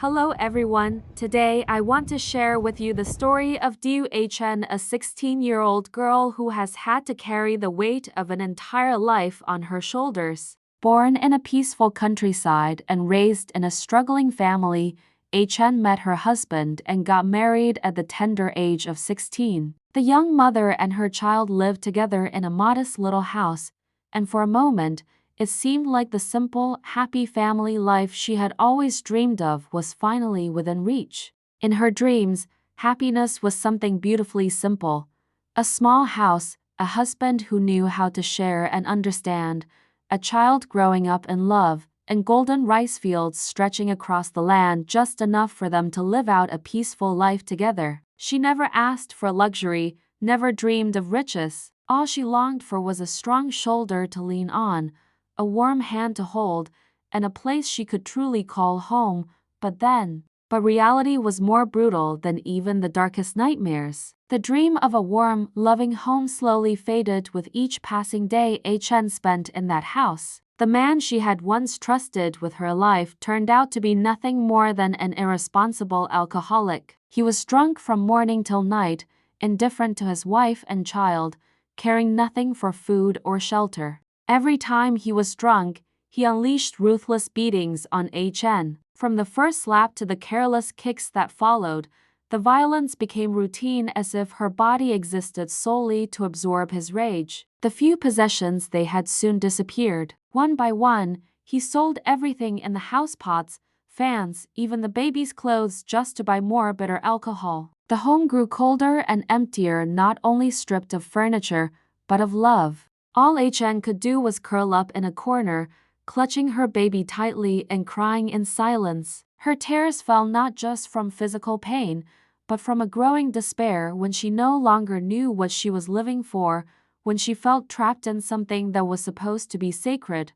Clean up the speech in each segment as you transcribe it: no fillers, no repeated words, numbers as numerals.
Hello everyone, today I want to share with you the story of Dieu Hân, a 16-year-old girl who has had to carry the weight of an entire life on her shoulders. Born in a peaceful countryside and raised in a struggling family, Hân met her husband and got married at the tender age of 16. The young mother and her child lived together in a modest little house, and for a moment, it seemed like the simple, happy family life she had always dreamed of was finally within reach. In her dreams, happiness was something beautifully simple: a small house, a husband who knew how to share and understand, a child growing up in love, and golden rice fields stretching across the land, just enough for them to live out a peaceful life together. She never asked for luxury, never dreamed of riches. All she longed for was a strong shoulder to lean on, a warm hand to hold, and a place she could truly call home. But reality was more brutal than even the darkest nightmares. The dream of a warm, loving home slowly faded with each passing day Hân spent in that house. The man she had once trusted with her life turned out to be nothing more than an irresponsible alcoholic. He was drunk from morning till night, indifferent to his wife and child, caring nothing for food or shelter. Every time he was drunk, he unleashed ruthless beatings on Hân. From the first slap to the careless kicks that followed, the violence became routine, as if her body existed solely to absorb his rage. The few possessions they had soon disappeared. One by one, he sold everything in the house: pots, fans, even the baby's clothes, just to buy more bitter alcohol. The home grew colder and emptier, not only stripped of furniture, but of love. All Hân could do was curl up in a corner, clutching her baby tightly and crying in silence. Her tears fell not just from physical pain, but from a growing despair when she no longer knew what she was living for, when she felt trapped in something that was supposed to be sacred,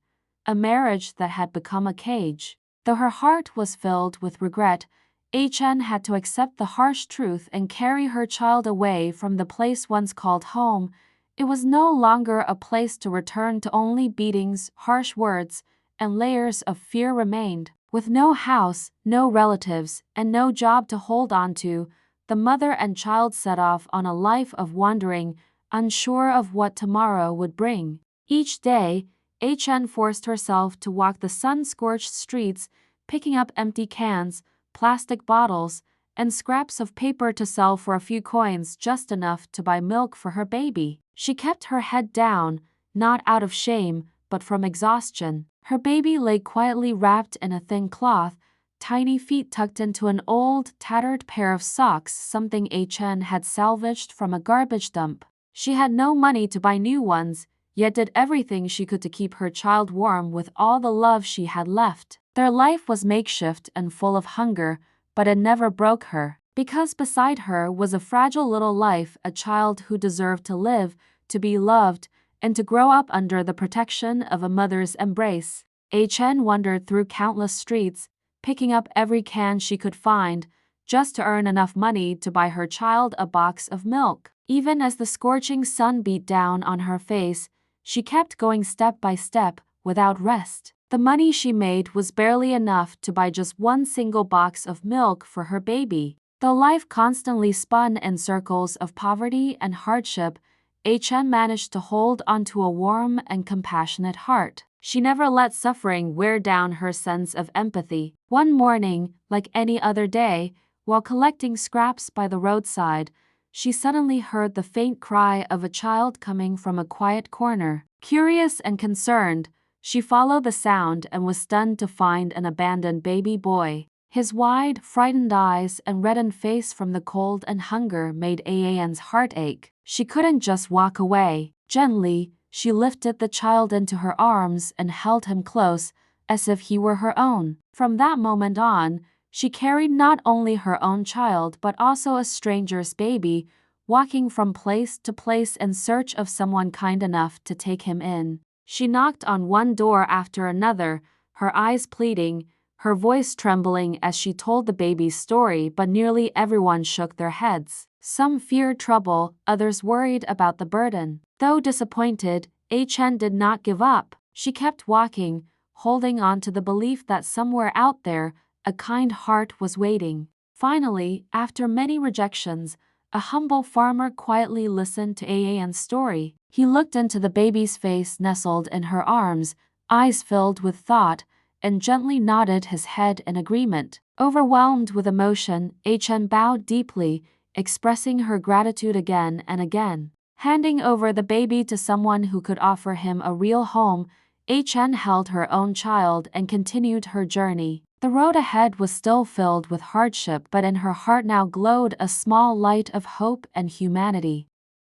a marriage that had become a cage. Though her heart was filled with regret, Hân had to accept the harsh truth and carry her child away from the place once called home. It was no longer a place to return to. Only beatings, harsh words, and layers of fear remained. With no house, no relatives, and no job to hold on to, the mother and child set off on a life of wandering, unsure of what tomorrow would bring. Each day, Hân forced herself to walk the sun-scorched streets, picking up empty cans, plastic bottles, and scraps of paper to sell for a few coins, just enough to buy milk for her baby. She kept her head down, not out of shame, but from exhaustion. Her baby lay quietly wrapped in a thin cloth, tiny feet tucked into an old, tattered pair of socks, something Hân had salvaged from a garbage dump. She had no money to buy new ones, yet did everything she could to keep her child warm with all the love she had left. Their life was makeshift and full of hunger, but it never broke her, because beside her was a fragile little life, a child who deserved to live, to be loved, and to grow up under the protection of a mother's embrace. Hân wandered through countless streets, picking up every can she could find, just to earn enough money to buy her child a box of milk. Even as the scorching sun beat down on her face, she kept going step by step, without rest. The money she made was barely enough to buy just one single box of milk for her baby. Though life constantly spun in circles of poverty and hardship, Hân managed to hold onto a warm and compassionate heart. She never let suffering wear down her sense of empathy. One morning, like any other day, while collecting scraps by the roadside, she suddenly heard the faint cry of a child coming from a quiet corner. Curious and concerned, she followed the sound and was stunned to find an abandoned baby boy. His wide, frightened eyes and reddened face from the cold and hunger made Hân's heart ache. She couldn't just walk away. Gently, she lifted the child into her arms and held him close, as if he were her own. From that moment on, she carried not only her own child but also a stranger's baby, walking from place to place in search of someone kind enough to take him in. She knocked on one door after another, her eyes pleading, her voice trembling as she told the baby's story, but nearly everyone shook their heads. Some feared trouble, others worried about the burden. Though disappointed, Hân did not give up. She kept walking, holding on to the belief that somewhere out there, a kind heart was waiting. Finally, after many rejections, a humble farmer quietly listened to Ayan's story. He looked into the baby's face nestled in her arms, eyes filled with thought, and gently nodded his head in agreement. Overwhelmed with emotion, Ayan bowed deeply, expressing her gratitude again and again. Handing over the baby to someone who could offer him a real home, Ayan held her own child and continued her journey. The road ahead was still filled with hardship, but in her heart now glowed a small light of hope and humanity.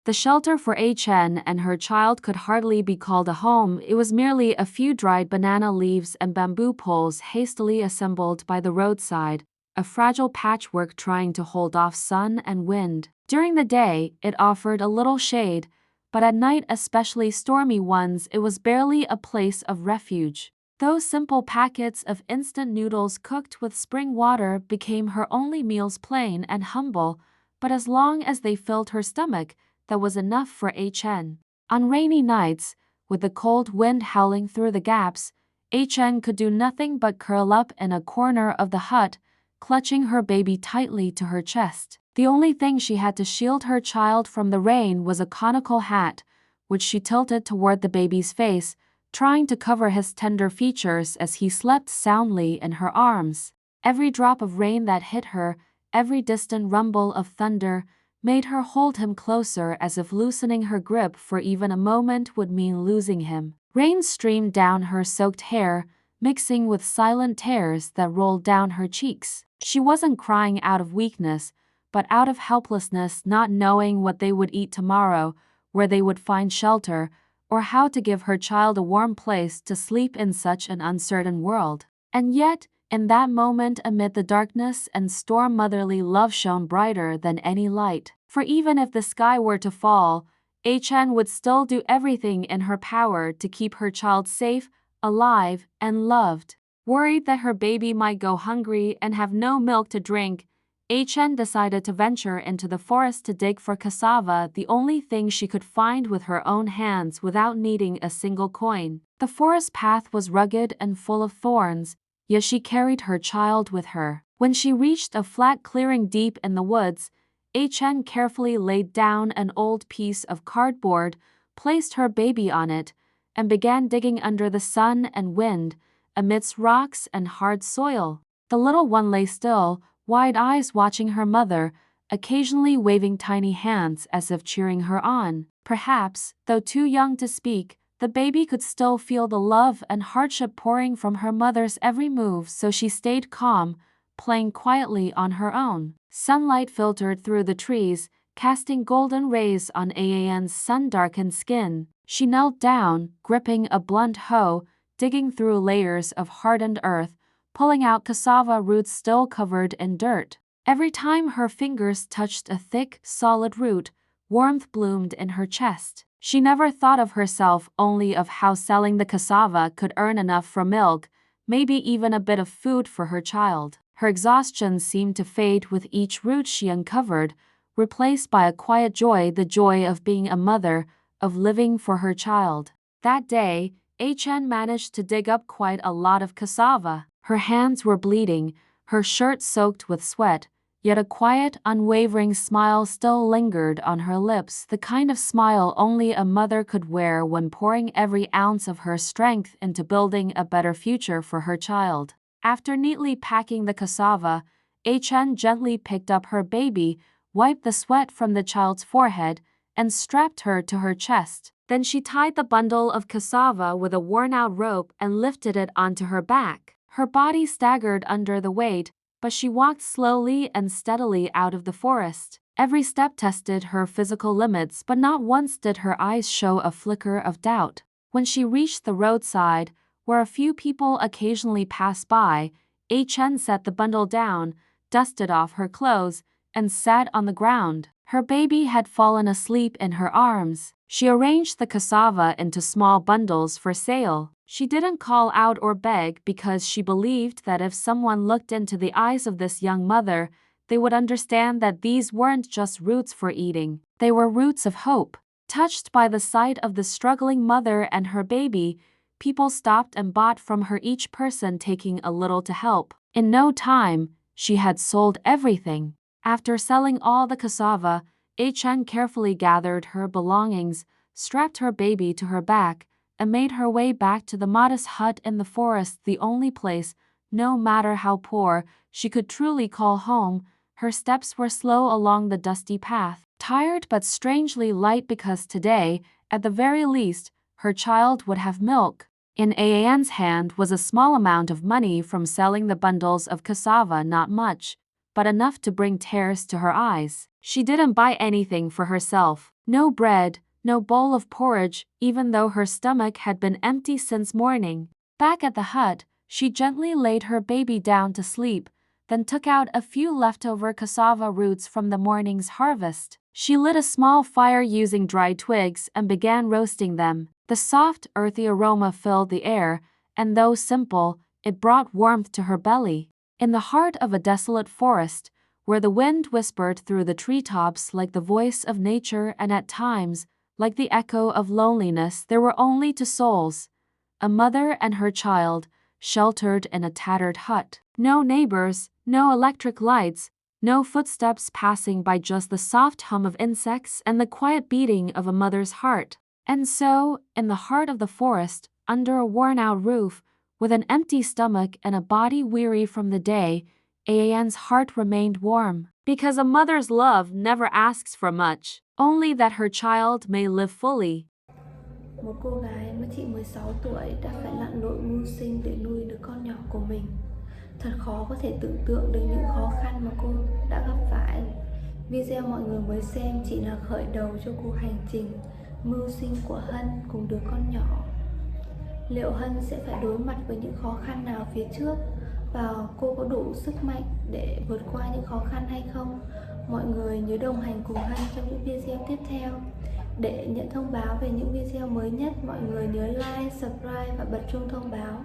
The shelter for Ayan and her child could hardly be called a home. It was merely a few dried banana leaves and bamboo poles hastily assembled by the roadside, a fragile patchwork trying to hold off sun and wind. During the day, it offered a little shade, but at night, especially stormy ones, it was barely a place of refuge. Those simple packets of instant noodles cooked with spring water became her only meals, plain and humble, but as long as they filled her stomach, that was enough for Ayan. On rainy nights, with the cold wind howling through the gaps, Ayan could do nothing but curl up in a corner of the hut, clutching her baby tightly to her chest. The only thing she had to shield her child from the rain was a conical hat, which she tilted toward the baby's face, trying to cover his tender features as he slept soundly in her arms. Every drop of rain that hit her, every distant rumble of thunder, made her hold him closer, as if loosening her grip for even a moment would mean losing him. Rain streamed down her soaked hair, mixing with silent tears that rolled down her cheeks. She wasn't crying out of weakness, but out of helplessness, not knowing what they would eat tomorrow, where they would find shelter, or how to give her child a warm place to sleep in such an uncertain world. And yet, in that moment amid the darkness and storm, motherly love shone brighter than any light. For even if the sky were to fall, Ayan would still do everything in her power to keep her child safe, alive, and loved. Worried that her baby might go hungry and have no milk to drink, Ayan decided to venture into the forest to dig for cassava, the only thing she could find with her own hands without needing a single coin. The forest path was rugged and full of thorns, yet she carried her child with her. When she reached a flat clearing deep in the woods, Ayan carefully laid down an old piece of cardboard, placed her baby on it, and began digging under the sun and wind, amidst rocks and hard soil. The little one lay still, wide eyes watching her mother, occasionally waving tiny hands as if cheering her on. Perhaps, though too young to speak, the baby could still feel the love and hardship pouring from her mother's every move, so she stayed calm, playing quietly on her own. Sunlight filtered through the trees, casting golden rays on Ayan's sun-darkened skin. She knelt down, gripping a blunt hoe, digging through layers of hardened earth, pulling out cassava roots still covered in dirt. Every time her fingers touched a thick, solid root, warmth bloomed in her chest. She never thought of herself, only of how selling the cassava could earn enough for milk, maybe even a bit of food for her child. Her exhaustion seemed to fade with each root she uncovered, replaced by a quiet joy, the joy of being a mother, of living for her child. That day, Ayan managed to dig up quite a lot of cassava. Her hands were bleeding, her shirt soaked with sweat, yet a quiet, unwavering smile still lingered on her lips, the kind of smile only a mother could wear when pouring every ounce of her strength into building a better future for her child. After neatly packing the cassava, Ayan gently picked up her baby, wiped the sweat from the child's forehead, and strapped her to her chest. Then she tied the bundle of cassava with a worn-out rope and lifted it onto her back. Her body staggered under the weight, but she walked slowly and steadily out of the forest. Every step tested her physical limits, but not once did her eyes show a flicker of doubt. When she reached the roadside, where a few people occasionally passed by, Ayan set the bundle down, dusted off her clothes, and sat on the ground. Her baby had fallen asleep in her arms. She arranged the cassava into small bundles for sale. She didn't call out or beg because she believed that if someone looked into the eyes of this young mother, they would understand that these weren't just roots for eating. They were roots of hope. Touched by the sight of the struggling mother and her baby, people stopped and bought from her, each person taking a little to help. In no time, she had sold everything. After selling all the cassava, Chen carefully gathered her belongings, strapped her baby to her back, and made her way back to the modest hut in the forest, the only place, no matter how poor, she could truly call home. Her steps were slow along the dusty path, tired but strangely light because today, at the very least, her child would have milk. In An's hand was a small amount of money from selling the bundles of cassava, not much, but enough to bring tears to her eyes. She didn't buy anything for herself. No bread, no bowl of porridge, even though her stomach had been empty since morning. Back at the hut, she gently laid her baby down to sleep, then took out a few leftover cassava roots from the morning's harvest. She lit a small fire using dry twigs and began roasting them. The soft, earthy aroma filled the air, and though simple, it brought warmth to her belly. In the heart of a desolate forest, where the wind whispered through the treetops like the voice of nature and at times, like the echo of loneliness, there were only two souls, a mother and her child, sheltered in a tattered hut. No neighbors, no electric lights, no footsteps passing by, just the soft hum of insects and the quiet beating of a mother's heart. And so, in the heart of the forest, under a worn-out roof, with an empty stomach and a body weary from the day, An's heart remained warm. Because a mother's love never asks for much, only that her child may live fully. Một cô gái mới chỉ 16 tuổi đã phải lặn lội mưu sinh để nuôi đứa con nhỏ của mình. Thật khó có thể tưởng tượng được những khó khăn mà cô đã gặp phải. Video mọi người mới xem chỉ là khởi đầu cho cuộc hành trình mưu sinh của Hân cùng đứa con nhỏ. Liệu Hân sẽ phải đối mặt với những khó khăn nào phía trước và cô có đủ sức mạnh để vượt qua những khó khăn hay không? Mọi người nhớ đồng hành cùng Hân trong những video tiếp theo. Để nhận thông báo về những video mới nhất, mọi người nhớ like, subscribe và bật chuông thông báo.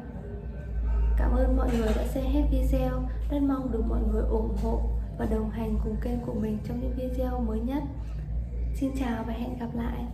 Cảm ơn mọi người đã xem hết video, rất mong được mọi người ủng hộ và đồng hành cùng kênh của mình trong những video mới nhất. Xin chào và hẹn gặp lại.